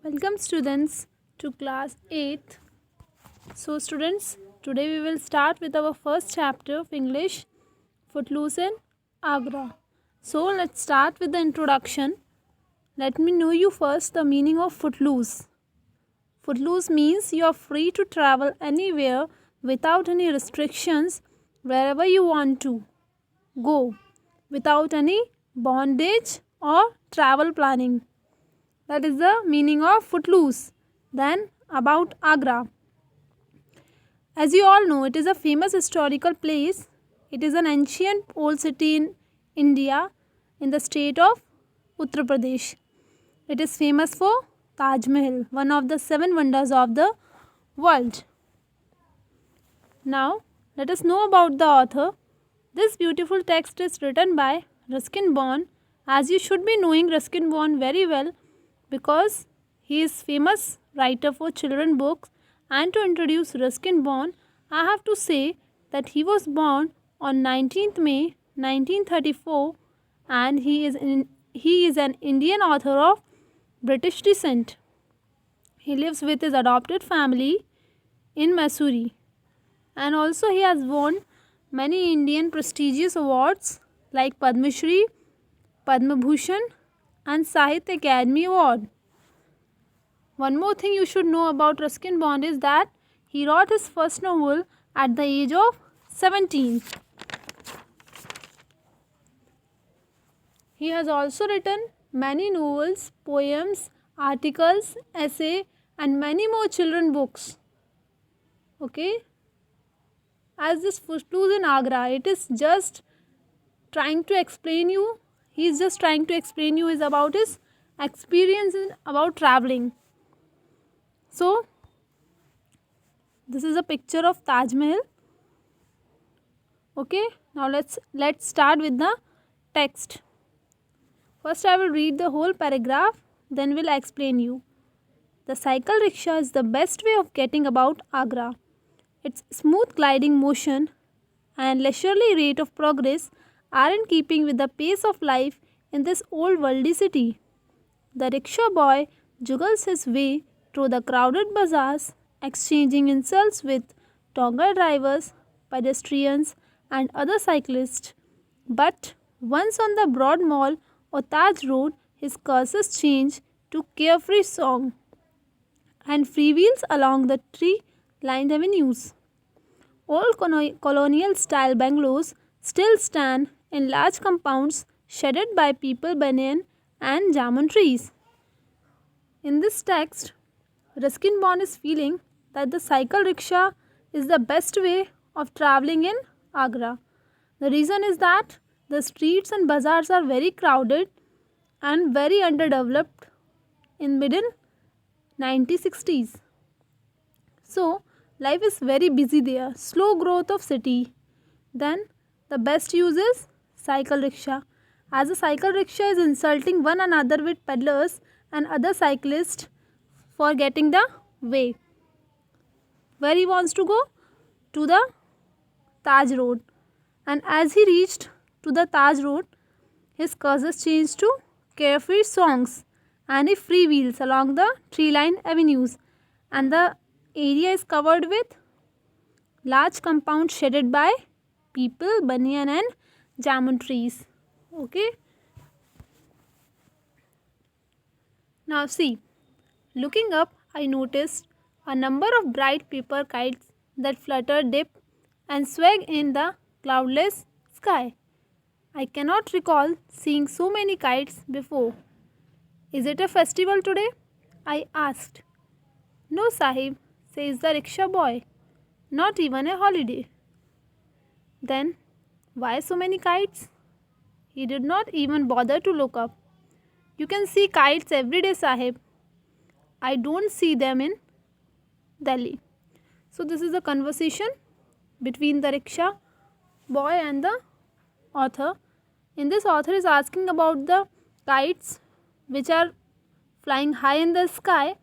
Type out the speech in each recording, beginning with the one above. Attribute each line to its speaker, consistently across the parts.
Speaker 1: Welcome students to class 8th. So students, today we will start with our first chapter of English, Footloose in Agra. So let's start with the introduction. Let me know you first the meaning of footloose. Footloose means you are free to travel anywhere without any restrictions wherever you want to go without any bondage or travel planning. That is the meaning of footloose. Then about Agra. As you all know, it is a famous historical place. It is an ancient old city in India in the state of Uttar Pradesh. It is famous for Taj Mahal, one of the seven wonders of the world. Now, let us know about the author. This beautiful text is written by Ruskin Bond, as you should be knowing Ruskin Bond very well because he is famous writer for children books. And to introduce Ruskin Bond, I have to say that he was born on 19th May 1934 and he is an Indian author of British descent. He lives with his adopted family in Missouri, and also he has won many Indian prestigious awards like Padma Shri, Padma Bhushan and Sahitya Academy Award. One more thing you should know about Ruskin Bond is that he wrote his first novel at the age of 17. He has also written many novels, poems, articles, essay and many more children books. Okay? As this Footloose in Agra, it is just trying to explain you, he is just trying to explain you is about his experience about traveling. So, this is a picture of Taj Mahal. Okay, now let's start with the text. First I will read the whole paragraph, then will explain you. The cycle rickshaw is the best way of getting about Agra. Its smooth gliding motion and leisurely rate of progress are in keeping with the pace of life in this old worldly city. The rickshaw boy juggles his way through the crowded bazaars, exchanging insults with tonga drivers, pedestrians, and other cyclists. But once on the broad mall or Taj Road, his curses change to carefree song and freewheels along the tree-lined avenues. Old colonial style bungalows still stand in large compounds shaded by peepal banyan and jamun trees. In this text, Ruskin Bond is feeling that the cycle rickshaw is the best way of traveling in Agra. The reason is that the streets and bazaars are very crowded and very underdeveloped in middle 1960s. So, life is very busy there, slow growth of city. Then, the best use is cycle rickshaw. As a cycle rickshaw is insulting one another with peddlers and other cyclists for getting the way. Where he wants to go? To the Taj Road. And as he reached to the Taj Road, his curses changed to carefree songs and he freewheels along the tree-lined avenues, and the area is covered with large compounds shaded by peepal, banyan and jamun trees. Okay. Now see, looking up, I noticed a number of bright paper kites that flutter, dip and swag in the cloudless sky. I cannot recall seeing so many kites before. Is it a festival today? I asked. No, Sahib, says the rickshaw boy. Not even a holiday. Then, why so many kites? He did not even bother to look up. You can see kites every day, Sahib. I don't see them in Delhi. So, this is a conversation between the rickshaw boy and the author. In this, author is asking about the kites which are flying high in the sky,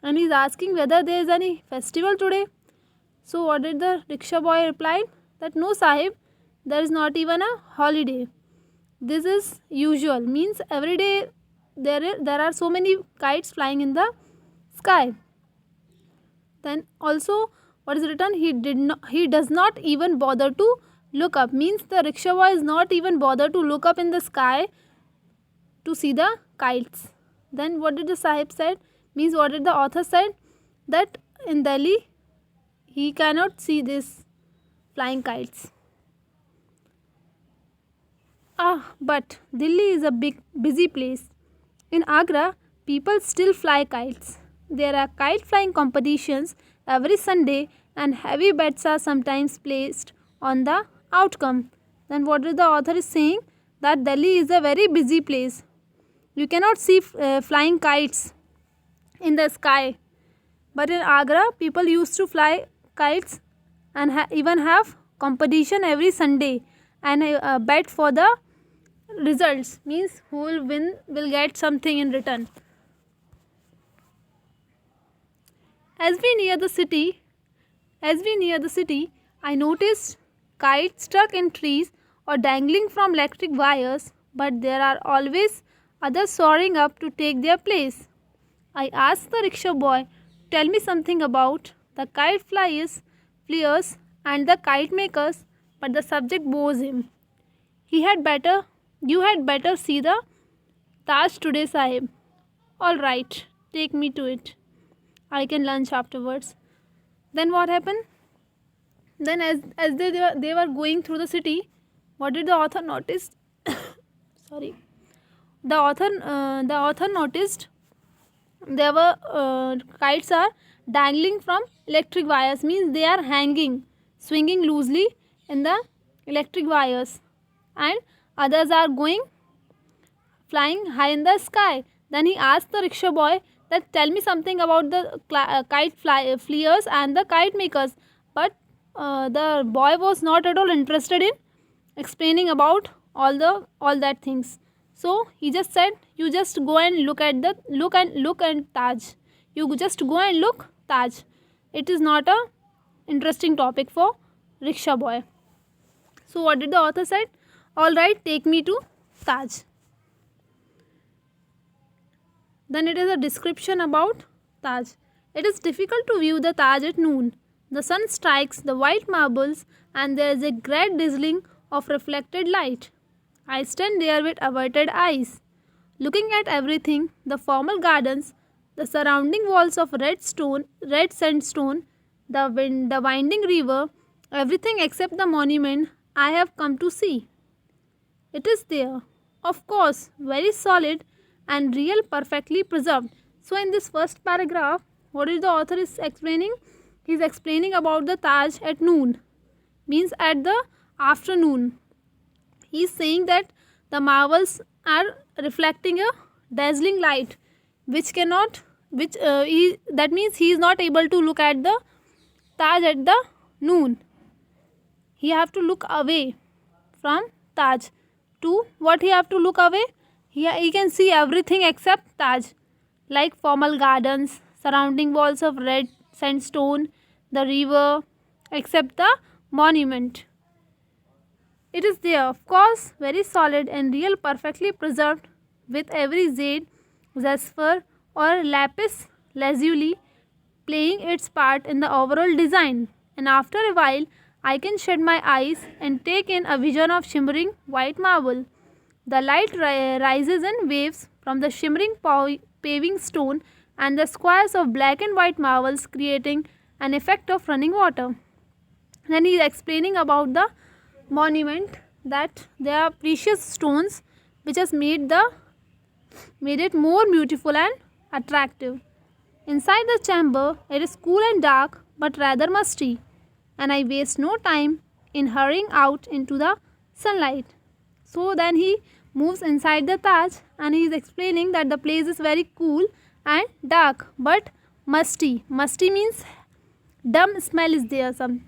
Speaker 1: and he is asking whether there is any festival today. So what did the rickshaw boy reply? That no, Sahib, there is not even a holiday. This is usual, means every day there are so many kites flying in the sky. Then also what is written, he does not even bother to look up, means the rickshaw boy is not even bother to look up in the sky to see the kites. Then what did the Sahib said, means what did the author said, that in Delhi he cannot see this flying kites. But Delhi is a big busy place. In Agra, people still fly kites. There are kite flying competitions every Sunday and heavy bets are sometimes placed on the outcome. Then what is the author is saying, that Delhi is a very busy place. You cannot see flying kites in the sky. But in Agra, people used to fly kites and even have competition every Sunday and bet for the results, means who will win will get something in return. As we near the city, I noticed kites stuck in trees or dangling from electric wires, but there are always others soaring up to take their place. I asked the rickshaw boy, tell me something about the kite flyers and the kite makers, but the subject bores him. You had better see the Taj today, Sahib. All right, take me to it. I can lunch afterwards. Then what happened? Then as they were going through the city, what did the author notice? Sorry. The author noticed there were kites are dangling from electric wires, means they are hanging, swinging loosely in the electric wires, and others are going flying high in the sky. Then he asked the rickshaw boy that tell me something about the kite flyers and the kite makers, but the boy was not at all interested in explaining about all that things. So he just said, you just go and look at Taj. You just go and look Taj. It is not a interesting topic for rickshaw boy. So what did the author said? All right, take me to Taj. Then it is a description about Taj. It is difficult to view the Taj at noon. The sun strikes the white marbles and there is a great drizzling of reflected light. I stand there with averted eyes, looking at everything, the formal gardens, the surrounding walls of red sandstone, the winding river, everything except the monument I have come to see. It is there, of course, very solid and real, perfectly preserved. So in this first paragraph, what is the author is explaining? He is explaining about the Taj at noon, means at the afternoon. He is saying that the marbles are reflecting a dazzling light, that means he is not able to look at the Taj at the noon. He have to look away from Taj. To what he have to look away? He can see everything except Taj, like formal gardens, surrounding walls of red sandstone, the river, except the monument. It is there, of course, very solid and real, perfectly preserved, with every jade, jasper or lapis lazuli playing its part in the overall design. And after a while, I can shut my eyes and take in a vision of shimmering white marble. The light rises in waves from the shimmering paving stone and the squares of black and white marbles, creating an effect of running water. Then he is explaining about the monument, that there are precious stones which has made it more beautiful and attractive. Inside the chamber, it is cool and dark but rather musty, and I waste no time in hurrying out into the sunlight. So then he moves inside the Taj and he is explaining that the place is very cool and dark but musty. Musty means dumb smell is there some.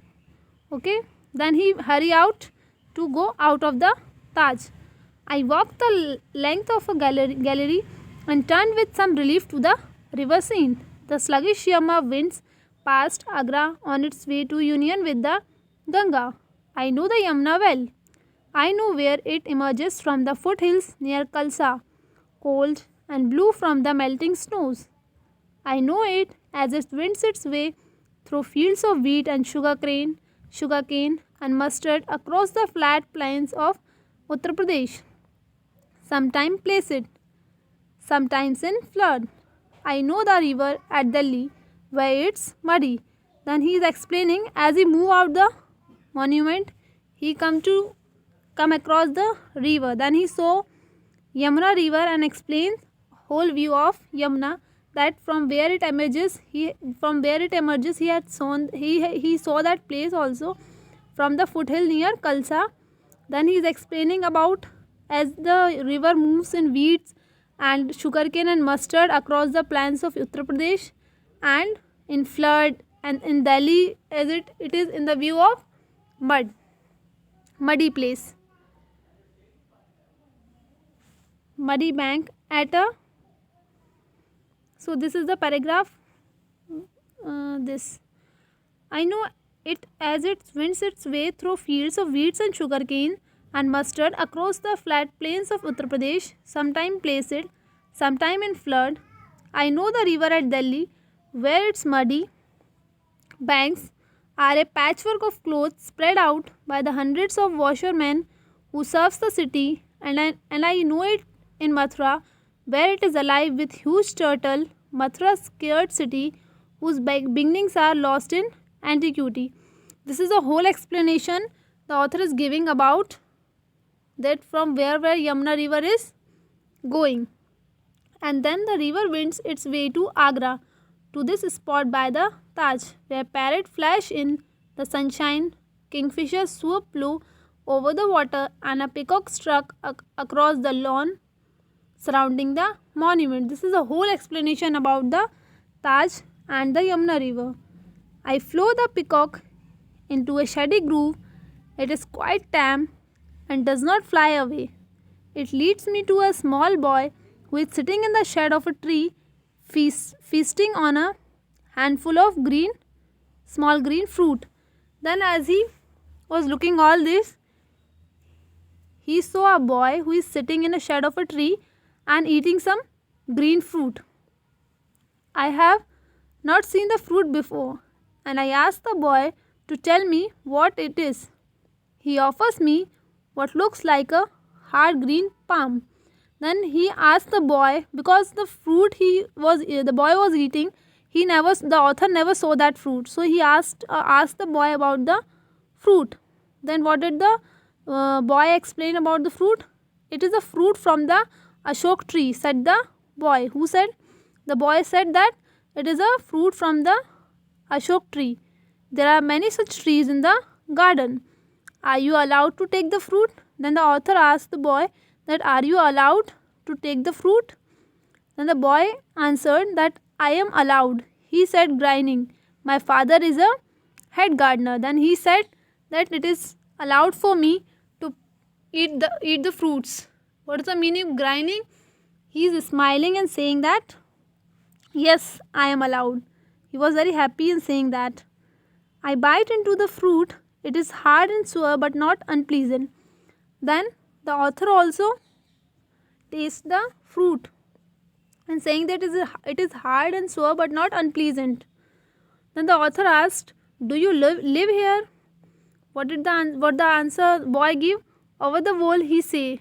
Speaker 1: Okay. Then he hurry out to go out of the Taj. I walked the length of a gallery and turned with some relief to the river scene. The sluggish Yamuna winds past Agra on its way to union with the Ganga. I know the Yamuna well. I know where it emerges from the foothills near Kalsa, cold and blue from the melting snows. I know it as it winds its way through fields of wheat and sugarcane and mustard across the flat plains of Uttar Pradesh. Sometimes placid, sometimes in flood. I know the river at Delhi where it's muddy. Then he is explaining as he move out the monument, he come across the river. Then he saw Yamuna river and explains whole view of Yamuna, that from where it emerges he saw that place also from the foothill near Kalsa. Then he is explaining about as the river moves in wheats and sugarcane and mustard across the plains of Uttar Pradesh, and in flood and in Delhi as it is in the view of muddy place, muddy bank at a. So this is the paragraph. This I know it as it winds its way through fields of wheats and sugarcane and mustard across the flat plains of Uttar Pradesh, sometime placid, sometime in flood. I know the river at Delhi, where its muddy banks are a patchwork of clothes spread out by the hundreds of washermen who serves the city, and I know it in Mathura, where it is alive with huge turtle, Mathura's scared city, whose beginnings are lost in antiquity. This is the whole explanation the author is giving about that from where Yamuna river is going. And then the river winds its way to Agra, to this spot by the Taj, where parrot flash in the sunshine, kingfisher swoop low over the water, and a peacock struck across the lawn surrounding the monument. This is a whole explanation about the Taj and the Yamuna river. I flow the peacock into a shady groove. It is quite tame and does not fly away. It leads me to a small boy who is sitting in the shade of a tree, feasting on a handful of small green fruit. Then as he was looking all this, he saw a boy who is sitting in a shade of a tree and eating some green fruit. I have not seen the fruit before, and I asked the boy to tell me what it is. He offers me what looks like a hard green palm. Then he asked the boy, because the fruit the boy was eating, the author never saw that fruit. So he asked the boy about the fruit. Then what did the boy explain about the fruit? It is a fruit from the Ashok tree, said the boy. Who said? The boy said that it is a fruit from the Ashok tree. There are many such trees in the garden. Are you allowed to take the fruit? Then the author asked the boy that are you allowed to take the fruit? Then the boy answered that I am allowed. He said grinning, my father is a head gardener. Then he said that it is allowed for me to eat the fruits. What is the meaning of grinning? He is smiling and saying that yes, I am allowed. He was very happy in saying that. I bite into the fruit. It is hard and sour but not unpleasant. Then the author also tastes the fruit and saying that it is hard and sour but not unpleasant. Then the author asked, do you live here? What the answer boy give? Over the wall he say,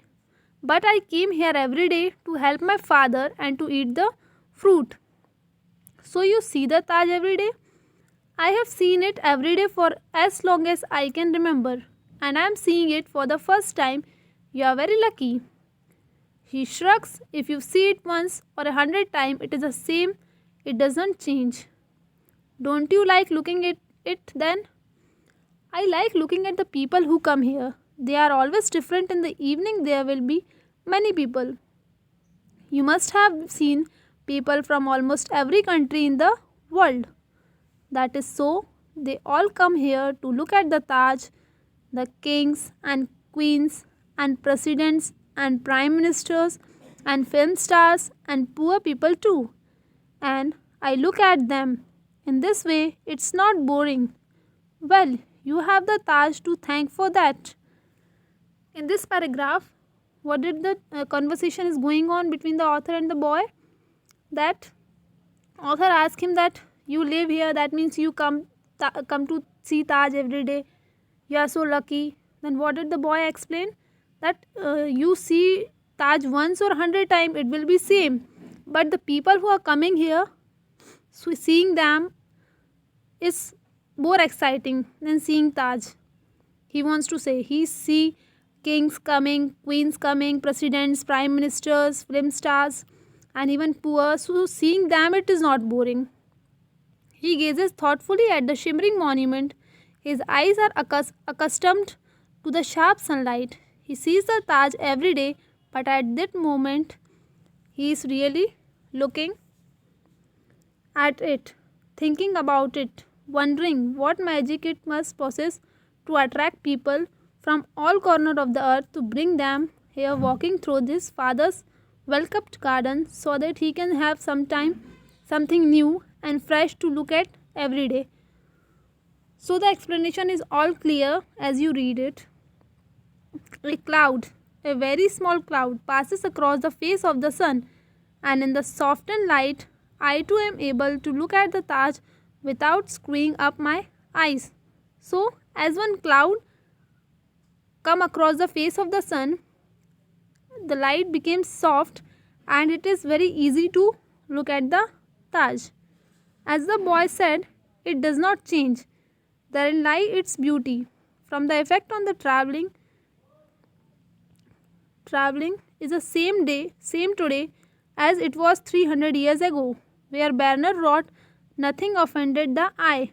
Speaker 1: but I came here every day to help my father and to eat the fruit. So you see the Taj every day? I have seen it every day for as long as I can remember, and I am seeing it for the first time. You are very lucky. He shrugs. If you see it once or 100 times, it is the same. It doesn't change. Don't you like looking at it then? I like looking at the people who come here. They are always different. In the evening there will be many people. You must have seen people from almost every country in the world. That is so. They all come here to look at the Taj, the kings and queens and presidents and prime ministers and film stars and poor people too. And I look at them. In this way, it's not boring. Well, you have the Taj to thank for that. In this paragraph, what did the conversation is going on between the author and the boy? That Author asks him that you live here, that means you come to see Taj every day. You are so lucky. Then what did the boy explain? That you see Taj once or 100 times, it will be same. But the people who are coming here, so seeing them is more exciting than seeing Taj. He wants to say he see kings coming, queens coming, presidents, prime ministers, film stars, and even poor. So seeing them, it is not boring. He gazes thoughtfully at the shimmering monument. His eyes are accustomed to the sharp sunlight. He sees the Taj every day, but at that moment, he is really looking at it, thinking about it, wondering what magic it must possess to attract people from all corners of the earth to bring them here walking through this father's well-kept garden so that he can have something new and fresh to look at every day. So the explanation is all clear as you read it. A cloud, a very small cloud, passes across the face of the sun, and in the softened light, I too am able to look at the Taj without screwing up my eyes. So, as one cloud come across the face of the sun, the light becomes soft and it is very easy to look at the Taj. As the boy said, it does not change. Therein lies its beauty. From the effect on the traveling is the same today as it was 300 years ago. Where Bernard wrote, nothing offended the eye.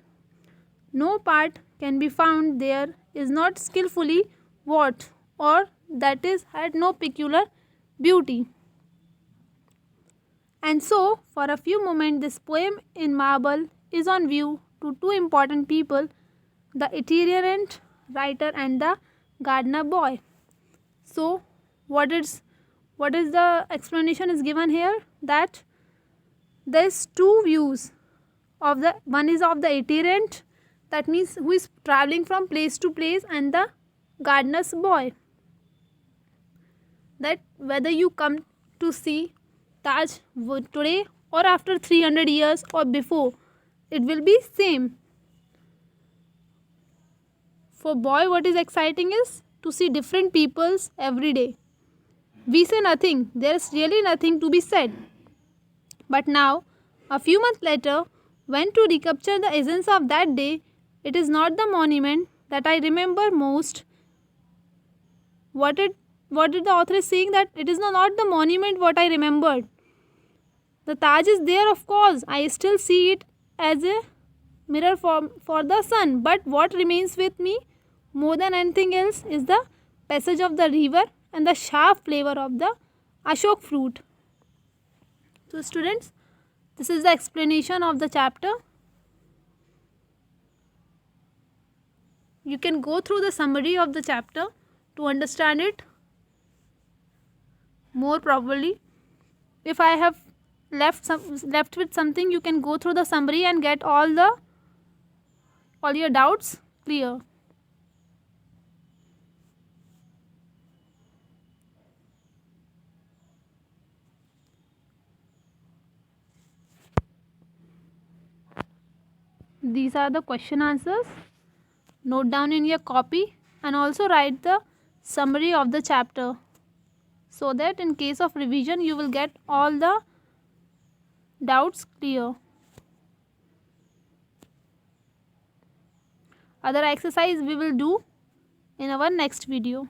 Speaker 1: No part can be found there is not skillfully wrought, or that is had no peculiar beauty. And so, for a few moments, this poem in marble is on view to two important people, the itinerant writer and the gardener boy. So, what is the explanation is given here? That there's two views of the one is of the itinerant, that means who is traveling from place to place, and the gardener's boy, that whether you come to see Taj today or after 300 years or before, it will be same. For boy, what is exciting is to see different peoples every day. We say nothing, there is really nothing to be said. But now, a few months later, when to recapture the essence of that day, it is not the monument that I remember most. What did the author is saying, that it is not the monument what I remembered. The Taj is there, of course. I still see it as a mirror for the sun. But what remains with me more than anything else is the passage of the river and the sharp flavor of the ashok fruit. So students, this is the explanation of the chapter. You can go through the summary of the chapter to understand it more properly. If I have left with something, you can go through the summary and get all your doubts clear. These are the question answers. Note down in your copy and also write the summary of the chapter, so that in case of revision you will get all the doubts clear. Other exercise we will do in our next video.